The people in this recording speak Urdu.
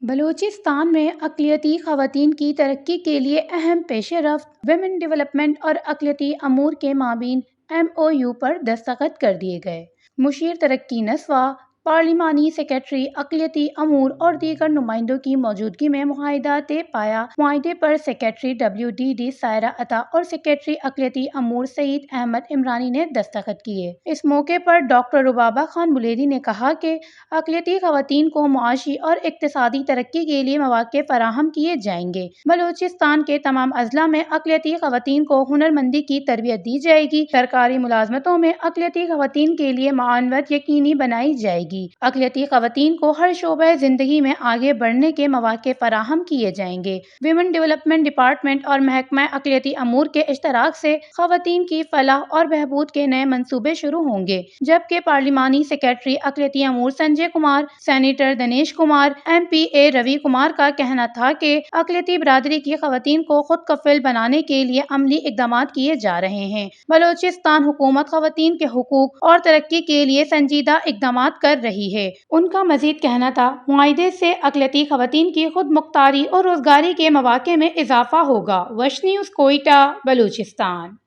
بلوچستان میں اقلیتی خواتین کی ترقی کے لیے اہم پیش رفت ویمن ڈیولپمنٹ اور اقلیتی امور کے مابین MOU پر دستخط کر دیے گئے۔ مشیر ترقی نسواں، پارلیمانی سیکریٹری اقلیتی امور اور دیگر نمائندوں کی موجودگی میں معاہدہ طے پایا۔ معاہدے پر سیکریٹری WDD سائرہ عطا اور سیکریٹری اقلیتی امور سعید احمد عمرانی نے دستخط کیے۔ اس موقع پر ڈاکٹر ربابہ خان بلیری نے کہا کہ اقلیتی خواتین کو معاشی اور اقتصادی ترقی کے لیے مواقع فراہم کیے جائیں گے۔ بلوچستان کے تمام اضلاع میں اقلیتی خواتین کو ہنرمندی کی تربیت دی جائے گی۔ سرکاری ملازمتوں میں اقلیتی خواتین کے لیے معاونت یقینی بنائی جائے گی۔ اقلیتی خواتین کو ہر شعبہ زندگی میں آگے بڑھنے کے مواقع فراہم کیے جائیں گے۔ ویمن ڈیولپمنٹ ڈپارٹمنٹ اور محکمہ اقلیتی امور کے اشتراک سے خواتین کی فلاح اور بہبود کے نئے منصوبے شروع ہوں گے، جبکہ پارلیمانی سیکریٹری اقلیتی امور سنجے کمار، سینیٹر دنیش کمار، MPA روی کمار کا کہنا تھا کہ اقلیتی برادری کی خواتین کو خود کفیل بنانے کے لیے عملی اقدامات کیے جا رہے ہیں۔ بلوچستان حکومت خواتین کے حقوق اور ترقی کے لیے سنجیدہ اقدامات کر رہی ہے۔ ان کا مزید کہنا تھا، معاہدے سے اقلیتی خواتین کی خود مختاری اور روزگاری کے مواقع میں اضافہ ہوگا۔ وش نیوز، کوئٹہ، بلوچستان۔